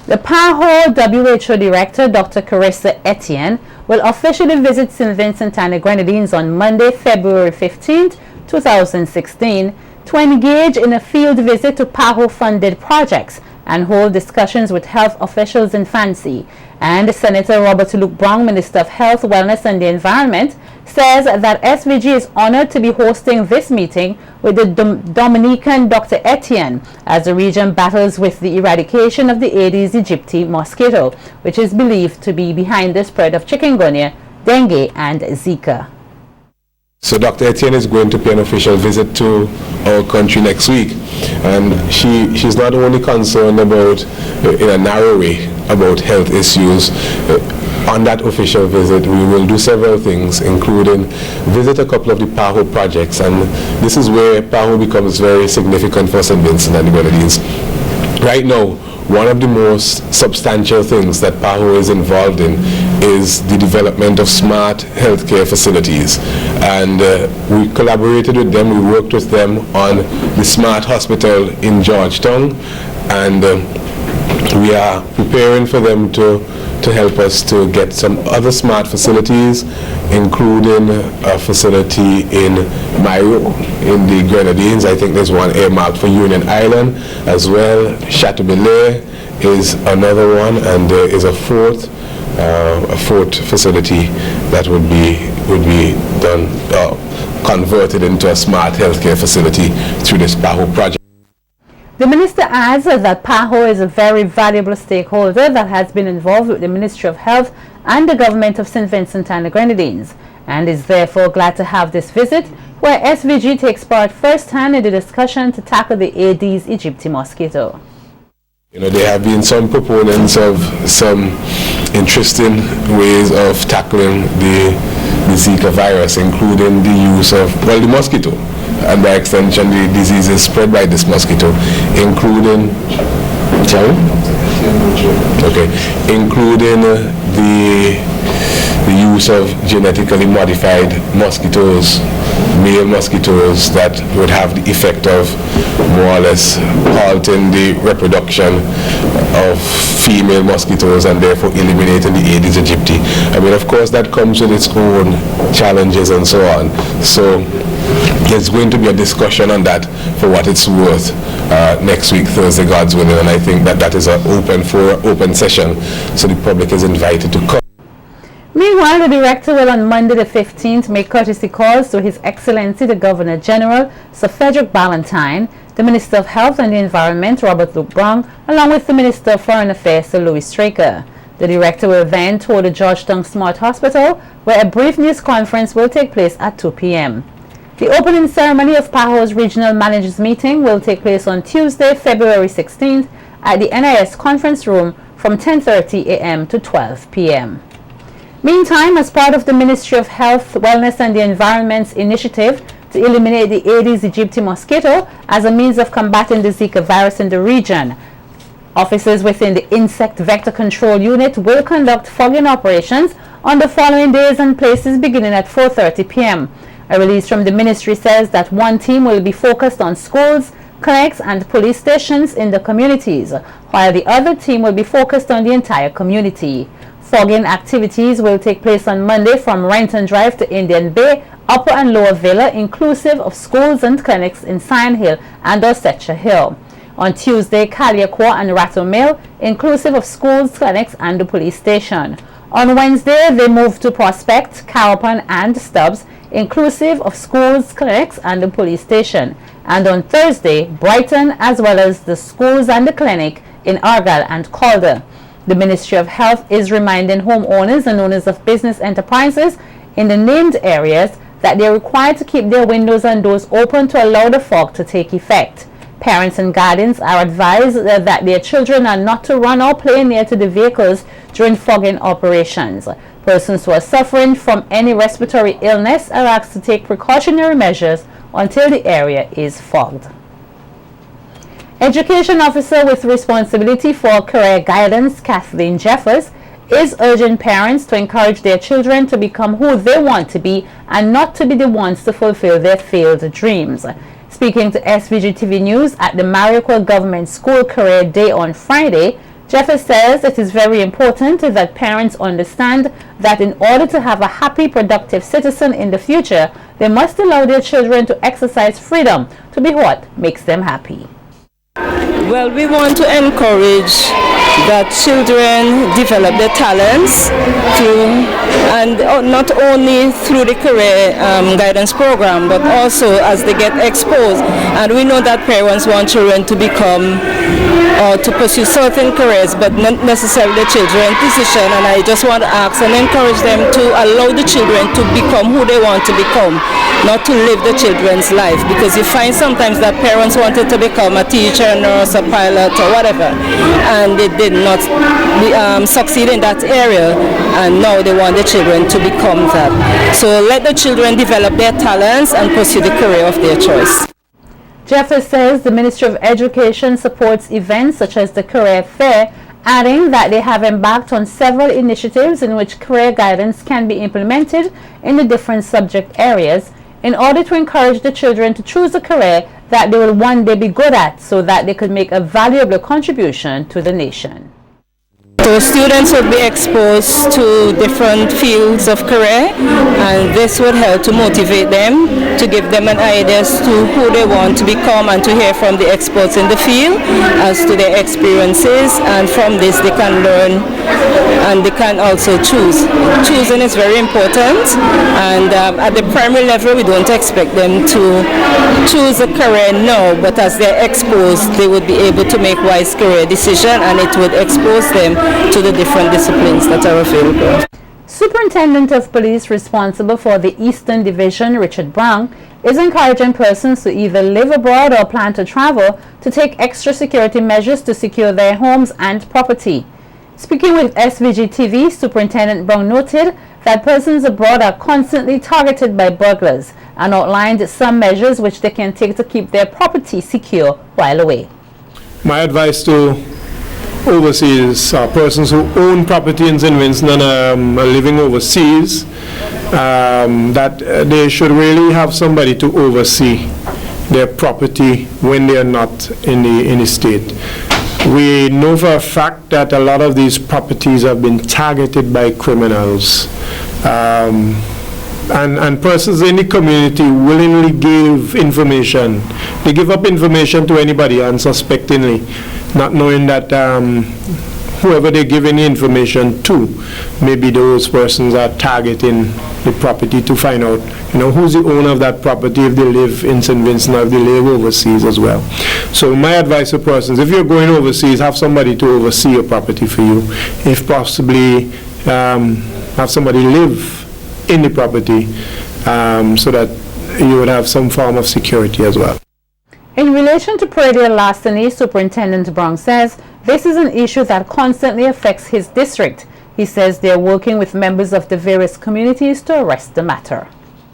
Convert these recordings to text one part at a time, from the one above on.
The PAHO WHO Director, Dr. Carissa Etienne, will officially visit St. Vincent and the Grenadines on Monday, February 15, 2016, to engage in a field visit to PAHO-funded projects and hold discussions with health officials in Fancy. And Senator Robert Luke Brown, Minister of Health, Wellness and the Environment, says that SVG is honored to be hosting this meeting with the Dominican Dr. Etienne as the region battles with the eradication of the Aedes aegypti mosquito, which is believed to be behind the spread of chikungunya, dengue and Zika. So Dr. Etienne is going to pay an official visit to our country next week, and she's not only concerned about, in a narrow way, about health issues. On that official visit, we will do several things, including visit a couple of the PAHO projects, and this is where PAHO becomes very significant for St. Vincent and the Grenadines. Right now, one of the most substantial things that PAHO is involved in is the development of smart healthcare facilities. And we collaborated with them, we worked with them on the smart hospital in Georgetown, and we are preparing for them to help us to get some other smart facilities, including a facility in Mayo in the Grenadines. I think there's one earmarked for Union Island as well. Chateaubelair is another one, and there is a fourth facility that would be done, converted into a smart healthcare facility through this PAHO project. The minister adds that PAHO is a very valuable stakeholder that has been involved with the Ministry of Health and the government of St. Vincent and the Grenadines, and is therefore glad to have this visit where SVG takes part firsthand in the discussion to tackle the Aedes aegypti mosquito. You know, there have been some proponents of some interesting ways of tackling the Zika virus, including the use of, well, the mosquito, and by extension the diseases spread by this mosquito, including the use of genetically modified mosquitoes, male mosquitoes, that would have the effect of more or less halting the reproduction of female mosquitoes and therefore eliminating the Aedes aegypti. I mean, of course, that comes with its own challenges and so on. So there's going to be a discussion on that, for what it's worth, next week, Thursday, God's willing, and I think that is an open session, so the public is invited to come. Meanwhile, the director will on Monday the 15th make courtesy calls to His Excellency the Governor General, Sir Frederick Ballantyne, the Minister of Health and the Environment, Robert Luke Brown, along with the Minister of Foreign Affairs, Sir Louis Straker. The director will then tour the Georgetown Smart Hospital, where a brief news conference will take place at 2 p.m. The opening ceremony of PAHO's Regional Managers Meeting will take place on Tuesday, February 16th at the NIS Conference Room from 10:30 a.m. to 12 p.m. Meantime, as part of the Ministry of Health, Wellness and the Environment's initiative to eliminate the Aedes aegypti mosquito as a means of combating the Zika virus in the region, officers within the Insect Vector Control Unit will conduct fogging operations on the following days and places beginning at 4:30 p.m. A release from the ministry says that one team will be focused on schools, clinics and police stations in the communities, while the other team will be focused on the entire community. Fogging activities will take place on Monday from Renton Drive to Indian Bay, Upper and Lower Villa, inclusive of schools and clinics in Sion Hill and Dorsetshire Hill. On Tuesday, Kaliakwa and Rattle Mill, inclusive of schools, clinics and the police station. On Wednesday, they move to Prospect, Carapan and Stubbs, inclusive of schools, clinics and the police station. And on Thursday, Brighton, as well as the schools and the clinic in Argyle and Calder. The Ministry of Health is reminding homeowners and owners of business enterprises in the named areas that they are required to keep their windows and doors open to allow the fog to take effect. Parents and guardians are advised that their children are not to run or play near to the vehicles during fogging operations. Persons who are suffering from any respiratory illness are asked to take precautionary measures until the area is fogged. Education Officer with responsibility for career guidance, Kathleen Jeffers, is urging parents to encourage their children to become who they want to be and not to be the ones to fulfill their failed dreams. Speaking to SVG-TV News at the Mariquel Government School Career Day on Friday, Jeffers says it is very important that parents understand that in order to have a happy, productive citizen in the future, they must allow their children to exercise freedom to be what makes them happy. Well, we want to encourage that children develop their talents and not only through the career guidance program, but also as they get exposed. And we know that parents want children to become or to pursue certain careers, but not necessarily the children's decision. And I just want to ask and encourage them to allow the children to become who they want to become, not to live the children's life. Because you find sometimes that parents wanted to become a teacher, nurse, a pilot, or whatever, and they did not succeed in that area, and now they want the children to become that. So let the children develop their talents and pursue the career of their choice. Jeffers says the Ministry of Education supports events such as the Career Fair, adding that they have embarked on several initiatives in which career guidance can be implemented in the different subject areas in order to encourage the children to choose a career that they will one day be good at so that they could make a valuable contribution to the nation. So students would be exposed to different fields of career, and this would help to motivate them, to give them an idea as to who they want to become, and to hear from the experts in the field as to their experiences, and from this they can learn and they can also choose. Choosing is very important, and at the primary level we don't expect them to choose a career now, but as they're exposed they would be able to make wise career decisions, and it would expose them to the different disciplines that are available. Superintendent of Police responsible for the Eastern Division, Richard Brown, is encouraging persons who either live abroad or plan to travel to take extra security measures to secure their homes and property. Speaking with SVG-TV, Superintendent Brown noted that persons abroad are constantly targeted by burglars and outlined some measures which they can take to keep their property secure while away. My advice to overseas persons who own property in St. Vincent and are living overseas, that they should really have somebody to oversee their property when they are not in the state. We know for a fact that a lot of these properties have been targeted by criminals, and persons in the community willingly give information. They give up information to anybody unsuspectingly, not knowing that whoever they give any information to, maybe those persons are targeting the property to find out, who's the owner of that property, if they live in St. Vincent or if they live overseas as well. So my advice to persons, if you're going overseas, have somebody to oversee your property for you. If possibly, have somebody live in the property so that you would have some form of security as well. In relation to predial larceny, Superintendent Brown says this is an issue that constantly affects his district. He says they are working with members of the various communities to arrest the matter.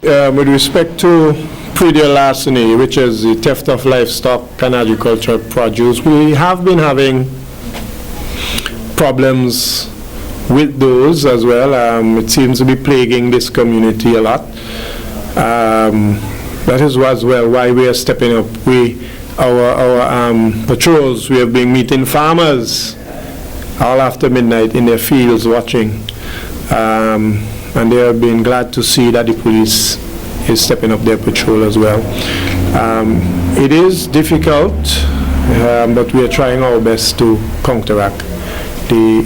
With respect to predial larceny, which is the theft of livestock and agricultural produce, we have been having problems with those as well. It seems to be plaguing this community a lot. That is as well why we are stepping up. Our patrols, we have been meeting farmers all after midnight in their fields watching, and they have been glad to see that the police is stepping up their patrol as well. It is difficult, but we are trying our best to counteract the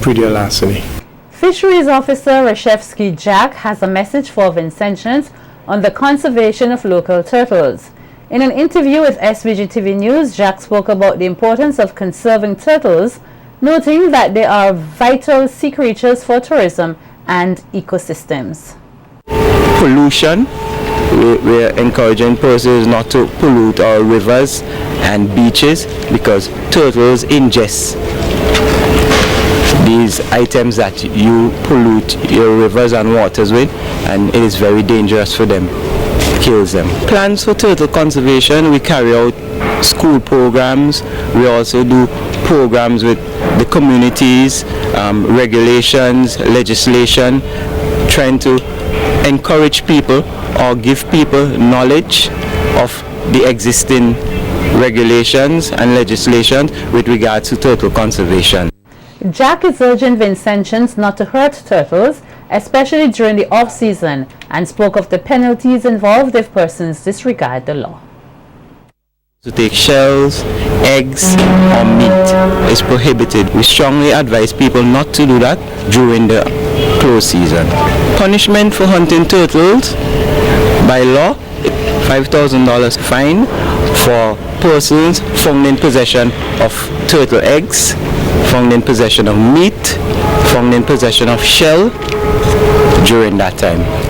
predial larceny. Fisheries Officer Rashevsky Jack has a message for Vincentians on the conservation of local turtles. In an interview with SVG-TV News, Jack spoke about the importance of conserving turtles, noting that they are vital sea creatures for tourism and ecosystems. Pollution, we're encouraging persons not to pollute our rivers and beaches because turtles ingest these items that you pollute your rivers and waters with, and it is very dangerous for them. It kills them. Plans for turtle conservation, we carry out school programs. We also do programs with the communities, regulations, legislation, trying to encourage people or give people knowledge of the existing regulations and legislation with regard to turtle conservation. Jack is urging Vincentians not to hurt turtles, especially during the off-season, and spoke of the penalties involved if persons disregard the law. To take shells, eggs, or meat is prohibited. We strongly advise people not to do that during the close season. Punishment for hunting turtles by law, $5,000 fine for persons found in possession of turtle eggs, found in possession of meat, found in possession of shell during that time.